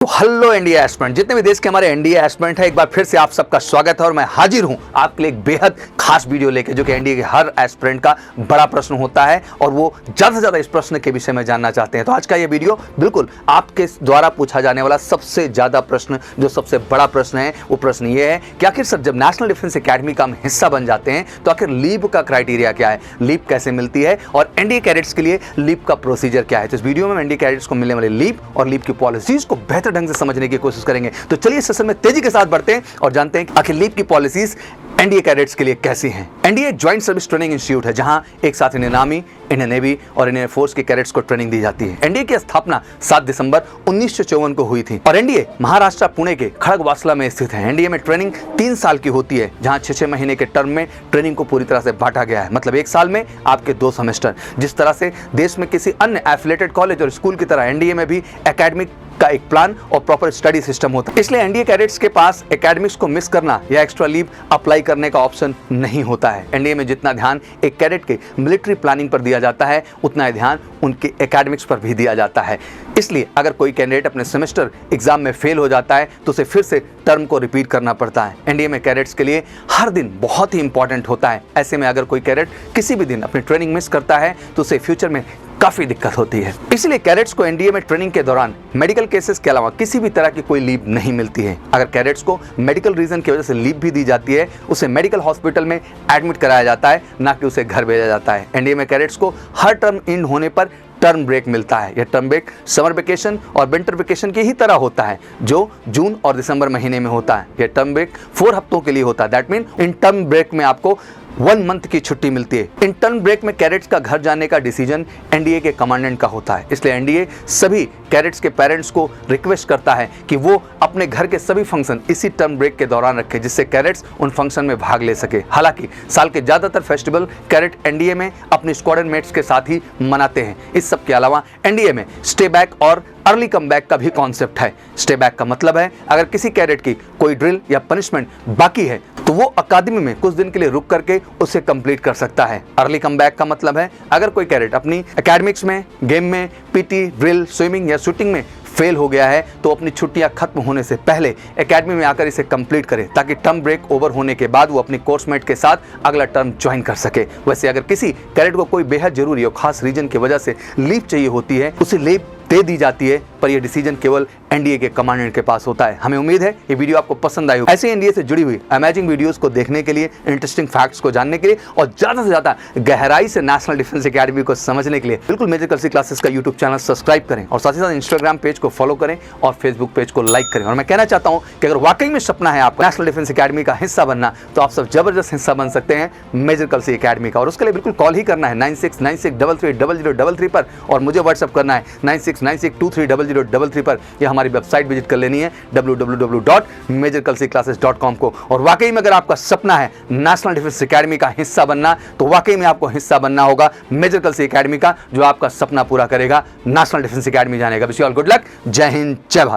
तो hello India aspirant, जितने भी देश के हमारे इंडिया एस्पिरेंट है, एक बार फिर से आप सबका स्वागत है और मैं हाजिर हूं आपके लिए एक बेहद खास वीडियो लेके, जो कि इंडिया के हर एस्पिरेंट का बड़ा प्रश्न होता है और वो ज्यादा से ज्यादा इस प्रश्न के विषय में जानना चाहते हैं। तो आज का ये वीडियो बिल्कुल आपके द्वारा पूछा जाने वाला सबसे ज्यादा प्रश्न, जो सबसे बड़ा प्रश्न है, वो प्रश्न ये है कि आखिर सर जब नेशनल डिफेंस एकेडमी का हम हिस्सा बन जाते हैं तो आखिर लीव का क्राइटेरिया क्या है, लीव कैसे मिलती है और एनडीए कैडेट्स के लिए लीव का प्रोसीजर क्या है। तो इस वीडियो में एनडीए कैडेट्स को मिलने वाले लीव और लीव की पॉलिसीज को बेहतर ढंग से समझने की कोशिश करेंगे। तो चलिए सेशन में तेजी के साथ बढ़ते हैं और जानते हैं कि आखिर लीव की पॉलिसीज एनडीए कैडेट्स के लिए कैसी हैं। NDA joint service training institute है, जहां एक साथ इंडियन आर्मी, इंडियन नेवी और इंडियन फोर्स के कैडेट्स को ट्रेनिंग दी जाती है। एनडीए की स्थापना 7 दिसंबर 1954 को हुई थी और एनडीए महाराष्ट्र पुणे के खड़गवासला में स्थित है। एनडीए में ट्रेनिंग 3 साल की होती है, जहां 6-6 महीने के टर्म में ट्रेनिंग को पूरी तरह से बांटा गया है। मतलब एक साल में आपके 2 सेमेस्टर। जिस तरह से देश में किसी अन्य एफिलिएटेड कॉलेज और स्कूल की तरह एनडीए में भी एकेडमिक का एक प्लान और प्रॉपर स्टडी सिस्टम होता है। इसलिए एनडीए कैडेट्स के पास एकेडमिक्स को मिस करना या एक्स्ट्रा लीव अप्लाई करने का ऑप्शन नहीं होता है। एनडीए में जितना ध्यान एक कैडेट के मिलिट्री प्लानिंग पर दिया जाता है, उतना ही ध्यान उनके एकेडमिक्स पर भी दिया जाता है। इसलिए अगर कोई कैंडिडेट अपने सेमेस्टर एग्जाम में फेल हो जाता है तो उसे फिर से टर्म को रिपीट करना पड़ता है। एनडीए में कैडेट्स के लिए हर दिन बहुत ही इंपॉर्टेंट होता है। ऐसे में अगर कोई कैडेट किसी भी दिन अपनी ट्रेनिंग मिस करता है तो उसे फ्यूचर में काफी दिक्कत होती है। इसलिए कैडेट्स को एनडीए में ट्रेनिंग के दौरान मेडिकल केसेस के अलावा किसी भी तरह की कोई लीव नहीं मिलती है। अगर कैडेट्स को मेडिकल रीजन की वजह से लीव भी दी जाती है, उसे मेडिकल हॉस्पिटल में एडमिट कराया जाता है, ना कि उसे घर भेजा जाता है। एनडीए में कैडेट्स को हर टर्म एंड होने पर टर्म ब्रेक मिलता है। यह टर्म ब्रेक समर वेकेशन और विंटर वेकेशन की ही तरह होता है, जो जून और दिसंबर महीने में होता है। यह टर्म ब्रेक 4 हफ्तों के लिए होता है। That mean in term break में आपको 1 मंथ की छुट्टी मिलती है। इन टर्म ब्रेक में कैडेट्स का घर जाने का डिसीजन एनडीए के कमांडेंट का होता है। इसलिए एनडीए सभी कैडेट्स के पेरेंट्स को रिक्वेस्ट करता है कि वो अपने घर के सभी फंक्शन इसी टर्म ब्रेक के दौरान रखें, जिससे कैडेट्स उन फंक्शन में भाग ले सके। हालांकि साल के ज्यादातर फेस्टिवल कैडेट एनडीए में अपने स्क्वाड्रन मेट्स के साथ ही मनाते हैं। इस सब के अलावा एनडीए में स्टे बैक और अर्ली कम बैक का भी कॉन्सेप्ट है। स्टे बैक का मतलब है अगर किसी कैडेट की कोई ड्रिल या पनिशमेंट बाकी है तो वो अकादमी में कुछ दिन के लिए रुक करके उसे कंप्लीट कर सकता है। अर्ली कम बैक का मतलब है अगर कोई कैडेट अपनी एकेडमिक्स में, गेम में, पीटी, ड्रिल, स्विमिंग या शूटिंग में फेल हो गया है तो अपनी छुट्टियां खत्म होने से पहले एकेडमी में आकर इसे कंप्लीट करे, ताकि टर्म ब्रेक ओवर होने के बाद वो अपने कोर्समेट के साथ अगला टर्म ज्वाइन कर सके। वैसे अगर किसी कैडेट को कोई बेहद जरूरी और खास रीजन की वजह से लीव चाहिए होती है, उसे लीव दे दी जाती है, पर यह डिसीजन केवल एनडीए के कमांडेंट के पास होता है। हमें उम्मीद है ये वीडियो आपको पसंद आई होगी। ऐसे एनडीए से जुड़ी हुई अमेजिंग वीडियोस को देखने के लिए, इंटरेस्टिंग फैक्ट्स को जानने के लिए और ज्यादा से ज्यादा गहराई से नेशनल डिफेंस एकेडमी को समझने के लिए बिल्कुल मेजर कलसी क्लासेस का यूट्यूब चैनल सब्सक्राइब करें और साथ ही साथ इंस्टाग्राम पेज को फॉलो करें और फेसबुक पेज को लाइक करें। और मैं कहना चाहता हूं कि अगर वाकई में सपना है आपका नेशनल डिफेंस एकेडमी का हिस्सा बनना, तो आप सब जबरदस्त हिस्सा बन सकते हैं मेजर कलसी एकेडमी का। और उसके लिए बिल्कुल कॉल ही करना है 9696330033 पर, और मुझे व्हाट्सअप करना है 9696230033 पर, या हमारी वेबसाइट विजिट कर लेनी है www.majorkalsiclasses.com को। और वाकई में अगर आपका सपना है नेशनल डिफेंस एकेडमी का हिस्सा बनना, तो वाकई में आपको हिस्सा बनना होगा मेजर कलसी एकेडमी का, जो आपका सपना पूरा करेगा नेशनल डिफेंस एकेडमी जाने का। Wish you all good luck. जय हिंद, जय भारत।